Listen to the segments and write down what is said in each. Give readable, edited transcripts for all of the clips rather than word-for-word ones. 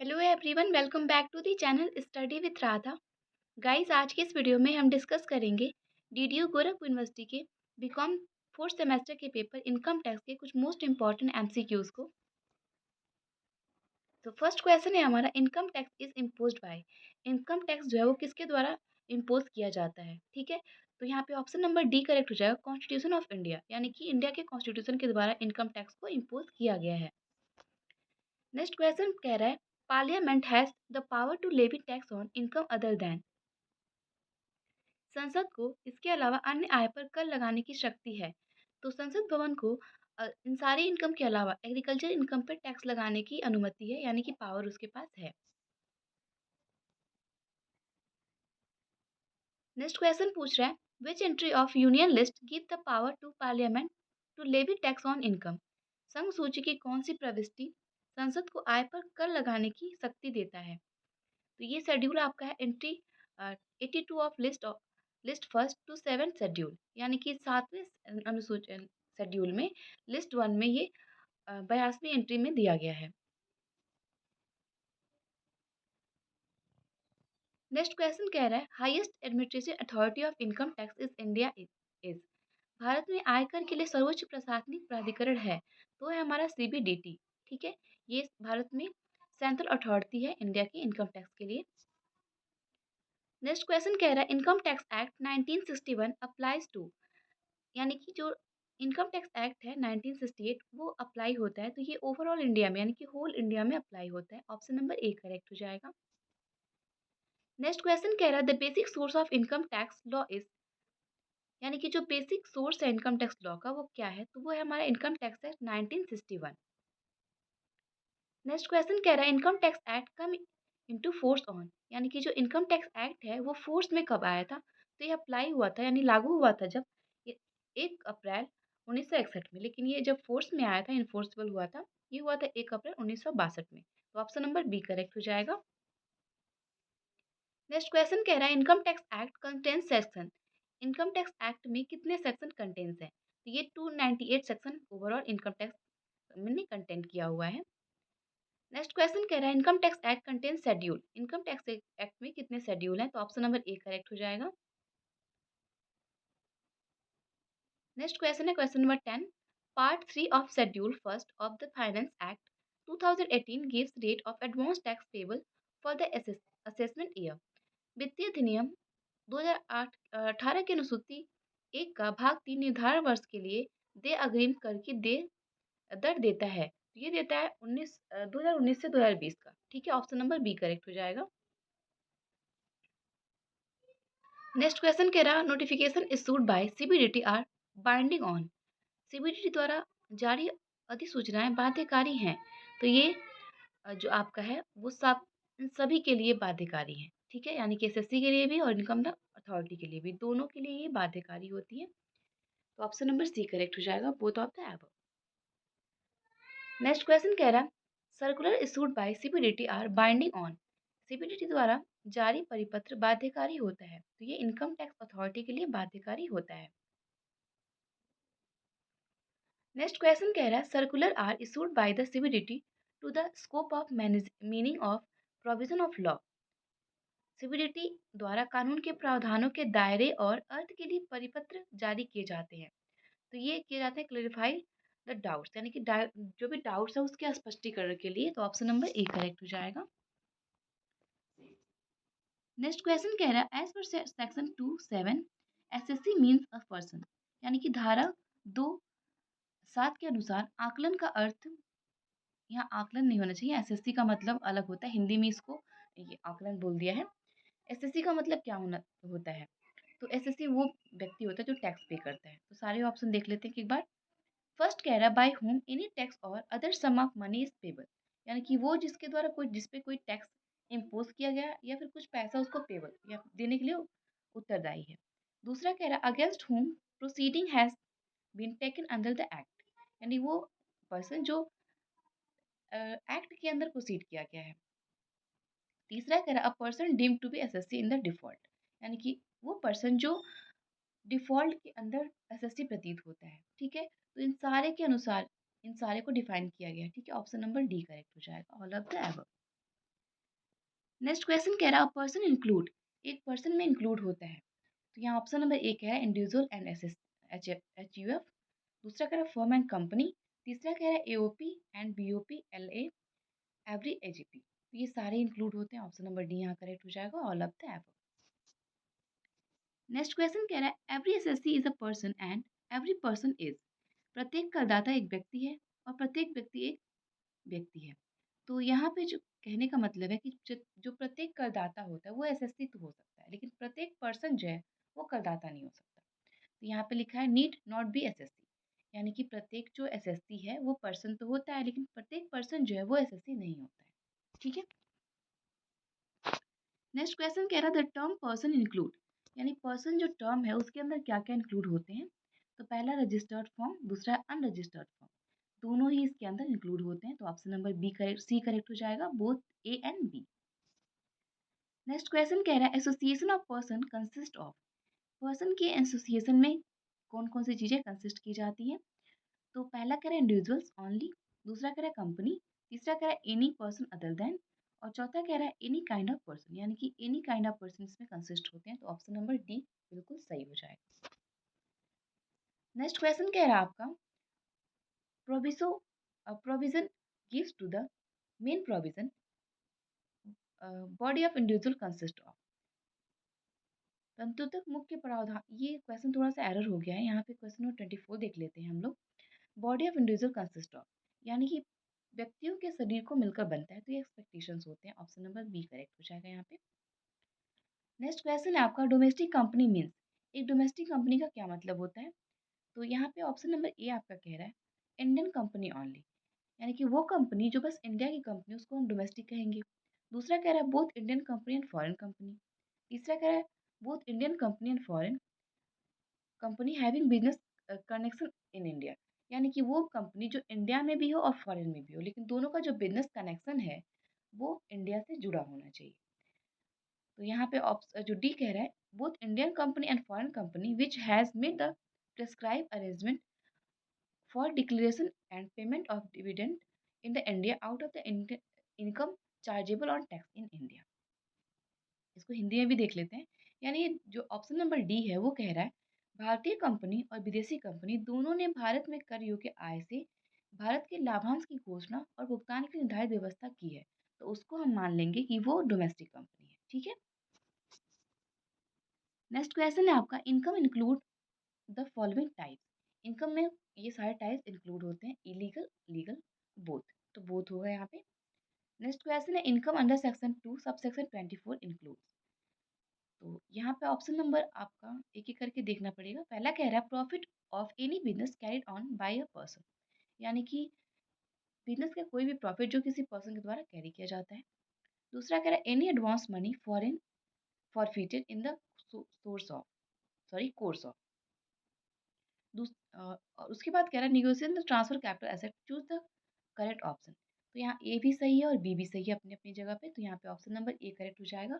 Hello everyone, welcome back to the channel study with Radha. Guys, आज के इस video में हम डिस्कस करेंगे डीडीयू गोरखपुर यूनिवर्सिटी के बीकॉम फोर्थ सेमेस्टर के पेपर इनकम टैक्स के कुछ मोस्ट इंपॉर्टेंट एमसीक्यूज को। तो फर्स्ट क्वेश्चन है हमारा, income tax is imposed by. Income tax जो है वो किसके द्वारा इम्पोज किया जाता है। ठीक है, तो यहाँ पे ऑप्शन नंबर डी करेक्ट हो जाएगा, कॉन्स्टिट्यूशन ऑफ इंडिया, यानी कि इंडिया के कॉन्स्टिट्यूशन के द्वारा इनकम टैक्स को इम्पोज किया गया है। नेक्स्ट क्वेश्चन कह रहा है, parliament has the power to levy tax on income other than. संसद को इसके अलावा अन्य आय पर कर लगाने की शक्ति है। तो संसद भवन को इन सारी इनकम के अलावा एग्रीकल्चर इनकम पर टैक्स लगाने की अनुमति है, यानी कि पावर उसके पास है। नेक्स्ट क्वेश्चन पूछ रहा है, which entry of union list give the power to parliament to levy tax on income. संघ सूची की कौन सी प्रविष्टि संसद को आय पर कर लगाने की शक्ति देता है। तो ये शेड्यूल आपका है entry 82 of list first to seventh schedule, यानी कि 7वें अनुसूची शेड्यूल में लिस्ट 1 में ये 82वीं एंट्री में दिया गया है। नेक्स्ट क्वेश्चन कह रहा है, highest administrative authority of income tax is India is. Bharat में आयकर के लिए सर्वोच्च प्रशासनिक प्राधिकरण है, तो है हमारा सीबीडीटी। ठीक है, ये भारत में सेंट्रल अथॉरिटी है इंडिया की इनकम टैक्स के लिए। नेक्स्ट क्वेश्चन कह रहा है, income tax act 1961 applies to, यानी कि जो इनकम टैक्स एक्ट है 1968 वो अप्लाई होता है, तो ये ओवरऑल इंडिया में यानी कि होल इंडिया में अप्लाई होता है। ऑप्शन नंबर ए करेक्ट हो जाएगा। नेक्स्ट क्वेश्चन कह रहा है, the basic source of income tax law is, यानी कि जो बेसिक सोर्स है इनकम टैक्स लॉ का वो क्या है, तो वो है हमारा income tax act 1961। Next question कह रहा है, income tax act come into force on, यानी कि जो इनकम टैक्स एक्ट है वो फोर्स में कब आया था। तो ये अप्लाई हुआ था यानी लागू हुआ था जब 1 अप्रैल 1961 में, लेकिन ये जब फोर्स में आया था, इन्फोर्सेबल हुआ था, ये हुआ था 1 अप्रैल 1962 में। तो ऑप्शन नंबर बी करेक्ट हो जाएगा। नेक्स्ट क्वेश्चन कह रहा है, income tax act contains section. Income tax act में कितने सेक्शन कंटेन्स हैं, तो ये 298 सेक्शन ओवरऑल इनकम टैक्स में कंटेंट किया हुआ है। नेक्स्ट क्वेश्चन कह रहा है, income tax act contain schedule. Income tax act में कितने शेड्यूल हैं, तो ऑप्शन नंबर ए करेक्ट हो जाएगा। नेक्स्ट क्वेश्चन है question number 10, part 3 of schedule first of the finance act 2018 gives rate of advance tax payable for the assessment year. वित्तीय अधिनियम 2018 के अनुसूची 1 का भाग 3 निर्धारण वर्ष के लिए दे अग्रिम कर की दे दर देता है। तो ये देता है 2019 से 2020 का। ठीक है, ऑप्शन नंबर बी करेक्ट हो जाएगा। नेक्स्ट क्वेश्चन कह रहा, notification issued by CBDT are binding on. CBDT द्वारा जारी अधिसूचनाएं बाध्यकारी हैं, तो ये जो आपका है वो सब इन सभी के लिए बाध्यकारी है। ठीक है, यानी कि एसएससी के लिए भी और इनकम अथॉरिटी के लिए भी, दोनों के लिए ये बाध्यकारी होती है। तो ऑप्शन नंबर सी करेक्ट हो जाएगा, both of the above. Next question कह रहा, circular issued by CBDT are binding on. CBDT द्वारा जारी परिपत्र बाध्यकारी होता है, तो ये इनकम टैक्स अथॉरिटी के लिए बाध्यकारी होता है। नेक्स्ट क्वेश्चन कह रहा है, circular are issued by the CBDT to the scope of meaning of provision of law. CBDT द्वारा कानून के प्रावधानों के दायरे और अर्थ के लिए परिपत्र जारी किए जाते हैं, तो ये किए जाते हैं क्लेरिफाई द डाउट्स, यानी कि जो भी डाउट्स है उसके स्पष्टीकरण के लिए। तो ऑप्शन नंबर ए करेक्ट हो जाएगा। नेक्स्ट क्वेश्चन कह रहा है, as per section 27 assessee means a person, यानी कि धारा 2(7) के अनुसार आकलन का अर्थ, यहाँ आकलन नहीं होना चाहिए, एसएससी का मतलब अलग होता है, हिंदी में इसको ये आकलन बोल दिया है। एसएससी का मतलब क्या होता है, तो एसएससी वो व्यक्ति होता है जो टैक्स पे करता है। तो सारे ऑप्शन देख लेते हैं एक बार। फर्स्ट कह रहा है, by whom any tax or other sum of money is payable, यानी कि वो जिसके द्वारा कोई जिस पे कोई टैक्स इम्पोज किया गया या फिर कुछ पैसा उसको पेबल या देने के लिए उत्तरदायी है। दूसरा कह रहा है, against whom proceeding has been taken under the act, यानी वो पर्सन जो एक्ट के अंदर प्रोसीड किया गया है। तीसरा कह रहा है, a person deemed to be assessee in the default, यानी कि वो पर्सन जो डिफ़ॉल्ट के अंदर एसएससी प्रतीत होता है। ठीक है, तो इन सारे के अनुसार इन सारे को डिफाइन किया गया है। ठीक है, ऑप्शन नंबर डी करेक्ट हो जाएगा, all of the above. Next question कह रहा पर्सन इंक्लूड, एक पर्सन में इंक्लूड होता है। तो यहाँ ऑप्शन नंबर ए कह रहा है individual and H U F, दूसरा कह रहा है फर्म एंड कंपनी, तीसरा कह रहा है AOP and BOP L A every AGP. तो ये सारे इंक्लूड होते हैं, ऑप्शन नंबर डी यहाँ करेक्ट हो जाएगा, all of the above. Next question कह रहा है every SSC is a person and every person is, प्रत्येक करदाता एक व्यक्ति है और प्रत्येक व्यक्ति एक व्यक्ति है। तो यहाँ पे जो कहने का मतलब है कि जो प्रत्येक करदाता होता है वो एसएससी तो हो सकता है, लेकिन प्रत्येक पर्सन जो है वो करदाता नहीं हो सकता। तो यहाँ पे लिखा है नीड नॉट बी एसएससी, यानी कि प्रत्येक जो एसएससी है वो पर्सन तो होता है, लेकिन प्रत्येक पर्सन जो है वो एसएससी नहीं होता है। ठीक है। नेक्स्ट क्वेश्चन कह रहा द टर्म पर्सन इंक्लूड, यानी पर्सन जो टर्म है उसके अंदर क्या क्या इंक्लूड होते हैं। तो पहला रजिस्टर्ड फॉर्म, दूसरा अनरजिस्टर्ड फॉर्म, दोनों ही इसके अंदर इंक्लूड होते हैं। तो option number B correct, C correct हो जाएगा, both A and B. Next question कह रहा है association of person consist of, person के एसोसिएशन में कौन कौन सी चीज़ें कंसिस्ट की जाती हैं। तो पहला कह रहा है इंडिविजुअल्स ओनली, दूसरा कह रहा है कंपनी, तीसरा कह रहा है एनी पर्सन अदर देन, और चौथा कह रहा है एनी काइंड ऑफ पर्सन, यानी कि एनी काइंड ऑफ पर्सन इसमें कंसिस्ट होते हैं। तो ऑप्शन नंबर डी बिल्कुल सही हो जाएगा। नेक्स्ट क्वेश्चन कह रहा है आपका proviso provision gives to the main provision body of individual consist of, तंतु तक मुख्य प्रावधान, ये क्वेश्चन थोड़ा सा एरर हो गया है, यहाँ पे क्वेश्चन नंबर 24 देख लेते हैं हम लोग। Body of individual consist of, यानी कि व्यक्तियों के शरीर को मिलकर बनता है, तो ये एक्सपेक्टेशंस होते हैं। ऑप्शन नंबर बी करेक्ट हो जाएगा यहाँ पे। नेक्स्ट क्वेश्चन है आपका डोमेस्टिक कंपनी मीन्स, एक डोमेस्टिक कंपनी का क्या मतलब होता है। तो यहाँ पे ऑप्शन नंबर ए आपका कह रहा है इंडियन कंपनी ओनली, यानी कि वो कंपनी जो बस इंडिया की कंपनी उसको हम डोमेस्टिक कहेंगे। दूसरा कह रहा है both Indian company and foreign company, तीसरा कह रहा है both Indian company and foreign company having business connection in India, यानी कि वो कंपनी जो इंडिया में भी हो और फॉरेन में भी हो, लेकिन दोनों का जो बिजनेस कनेक्शन है वो इंडिया से जुड़ा होना चाहिए। तो यहाँ पे जो डी कह रहा है both Indian company and foreign company which has made the prescribe arrangement for declaration and payment of dividend in the India out of the income chargeable on tax in India. इसको हिंदी में भी देख लेते हैं। यानी जो ऑप्शन नंबर डी है वो कह रहा है भारतीय कंपनी और विदेशी कंपनी दोनों ने भारत में कर योग्य आय से भारत के लाभांश की घोषणा और भुगतान की निर्धारित व्यवस्था की है, तो उसको हम मान लेंगे कि वो डोमेस्टिक कंपनी है। ठीक है। नेक्स्ट क्वेश्चन है आपका income include the following types, income में ये सारे टाइप्स इंक्लूड होते हैं, इलीगल लीगल बोथ, तो बोथ होगा यहाँ पे। नेक्स्ट क्वेश्चन है income under section 2 sub section 24 include, तो यहाँ पे ऑप्शन नंबर आपका एक एक करके देखना पड़ेगा। पहला कह रहा है profit of any business carried on by a person, यानी कि बिजनेस का कोई भी प्रॉफिट जो किसी पर्सन के द्वारा कैरी किया जाता है। दूसरा कह रहा है any advance money foreign forfeited in the source of sorry course of. और उसके बाद कह रहा है negotiation the transfer capital asset choose the correct option. तो यहाँ ए भी सही है और बी भी सही है अपनी अपनी जगह पे, तो यहाँ पे ऑप्शन नंबर ए करेक्ट हो जाएगा।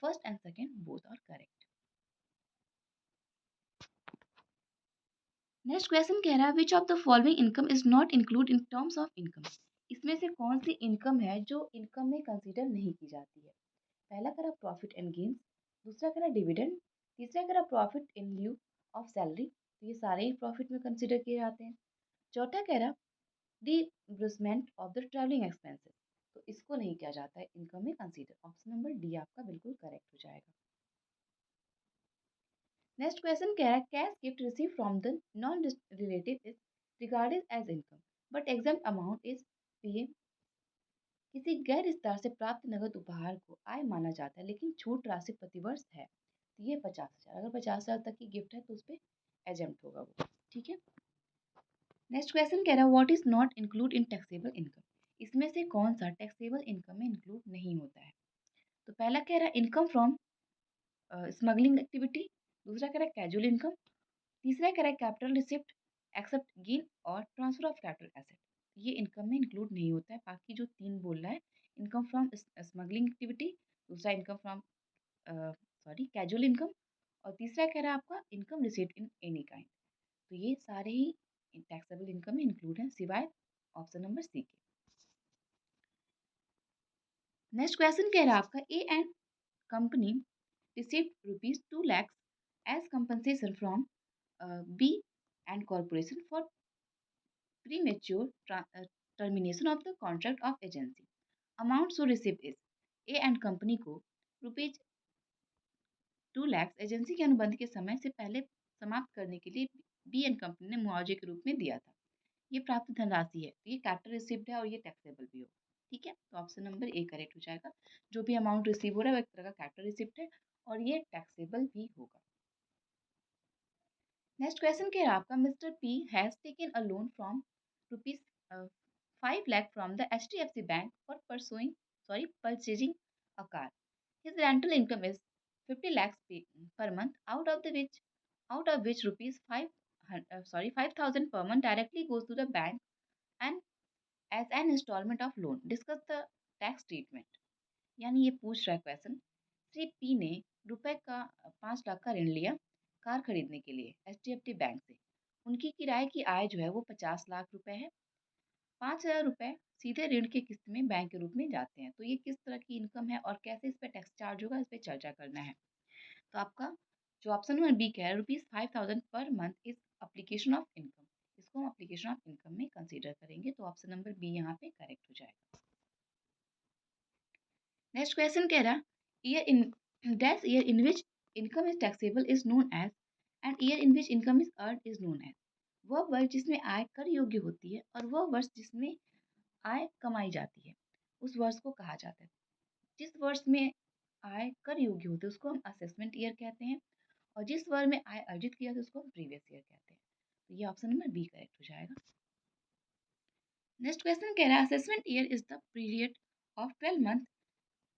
First and second both are correct. Next question कह रहा है which of the following income is not include in terms of income, इसमें से कौन सी इनकम है जो इनकम में कंसीडर नहीं की जाती है। पहला कह रहा प्रॉफिट एंड गेन्स, दूसरा कह रहा डिविडेंड, तीसरा कह रहा profit in lieu of salary, तो ये सारे ही प्रॉफिट में कंसीडर किए जाते हैं। चौथा कह रहा reimbursement of the travelling expenses, तो इसको नहीं किया जाता है इनकम में कंसीडर। ऑप्शन नंबर डी आपका बिल्कुल करेक्ट हो जाएगा। नेक्स्ट क्वेश्चन कह रहा है cash gift receive from the non relative is regarded as income but exempt amount is PA, किसी गैर रिश्तेदार से प्राप्त नगद उपहार को आय माना जाता है लेकिन छूट राशि प्रतिवर्ष है, तो ये 50,000, अगर 50,000 तक की गिफ्ट है तो उस पर एजेम्प्ट होगा वो। ठीक है। नेक्स्ट क्वेश्चन कह रहा है what is not include in taxable income, इसमें से कौन सा टैक्सेबल इनकम में इंक्लूड नहीं होता है। तो पहला कह रहा है इनकम फ्रॉम स्मगलिंग एक्टिविटी, दूसरा कह रहा है कैजुअल इनकम, तीसरा कह रहा है कैपिटल रिसिप्ट एक्सेप्ट गेन और ट्रांसफर ऑफ कैपिटल एसेट, ये इनकम में इंक्लूड नहीं होता है। बाकी जो तीन बोल रहा है इनकम फ्रॉम स्मगलिंग एक्टिविटी, दूसरा इनकम फ्रॉम कैजुअल इनकम, और तीसरा कह रहा है आपका income receipt in any kind, तो ये सारे ही टैक्सेबल इनकम में इंक्लूड हैं सिवाय ऑप्शन नंबर सी के। नेक्स्ट क्वेश्चन कह रहा है आपका A and company received ₹2 lakhs as compensation from B and corporation for premature termination of the contract of agency. Amount so received is A and company को ₹2 lakhs agency के अनुबंध के समय से पहले समाप्त करने के लिए बी एंड कंपनी ने मुआवजे के रूप में दिया था। ये प्राप्त धनराशि है, ये कैपिटल रिसिप्ट है और ये टैक्सेबल भी होगा। ठीक है, तो ऑप्शन नंबर ए करेक्ट हो जाएगा। जो भी अमाउंट रिसीव हो रहा है वो एक तरह का कैपिटल रिसिप्ट है और ये टैक्सेबल भी होगा। नेक्स्ट क्वेश्चन कह रहा है आपका mister P has taken a loan from rupees 5 lakh from the HDFC bank for purchasing a car. His rental income is 50 lakhs per month, out of which rupees 5,000 per month directly goes to the bank and as an installment of loan. Discuss the tax treatment. यानी ये पूछ रहा है question, Shri P ने रुपए का 5 लाख का ऋण लिया कार खरीदने के लिए HDFC बैंक से। उनकी किराए की आय जो है वो 50 लाख रुपए है। 5,000 रुपए सीधे ऋण के किस्त में बैंक के रूप में जाते हैं। तो ये किस तरह की इनकम है और कैसे इस पे टैक्स चार्ज होगा, इस पे चर्चा करना है। तो आपका जो ऑप्शन नंबर बी कह रहा है ₹5,000 per month is application of income, इसको हम एप्लीकेशन ऑफ इनकम में कंसीडर करेंगे। तो ऑप्शन नंबर बी यहाँ पे करेक्ट हो जाएगा। नेक्स्ट क्वेश्चन कह रहा year in that year in which income is taxable is known as and year in which income is earn is known as. वह वर्ष जिसमें आय कर योग्य होती है और वह वर्ष जिसमें आय कमाई जाती है उस वर्ष को कहा जाता है। जिस वर्ष में आय कर योग्य होती है उसको हम असेसमेंट ईयर कहते हैं और जिस वर्ष में आय अर्जित किया था उसको हम प्रीवियस ईयर कहते हैं। तो ये ऑप्शन नंबर बी करेक्ट हो जाएगा। नेक्स्ट क्वेश्चन कह रहा है assessment year is the period of 12 month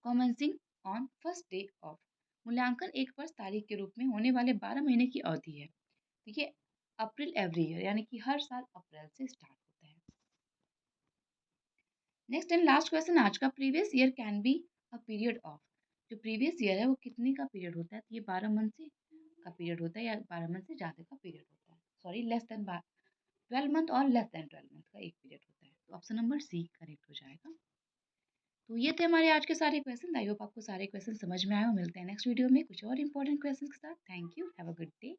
commencing on first day of. मूल्यांकन एक वर्ष तारीख के रूप में होने वाले 12 महीने की अवधि है। तो ये अप्रैल एवरी ईयर यानी कि हर साल अप्रैल से स्टार्ट होता है। नेक्स्ट एंड लास्ट क्वेश्चन आज का, previous year can be a period of. जो प्रीवियस ईयर है वो कितने का पीरियड होता है? तो ये 12 मंथ से का पीरियड होता है या 12 मंथ से ज़्यादा का पीरियड होता है। सॉरी, लेस देन 12 मंथ और लेस देन 12 मंथ का एक पीरियड होता है। तो ऑप्शन नंबर सी करेक्ट हो जाएगा। तो ये थे हमारे आज के सारे क्वेश्चन। आई होप आपको सारे क्वेश्चन समझ में आए हो। मिलते हैं नेक्स्ट वीडियो में कुछ और इंपॉर्टेंट क्वेश्चन के साथ। Thank you, have a good day.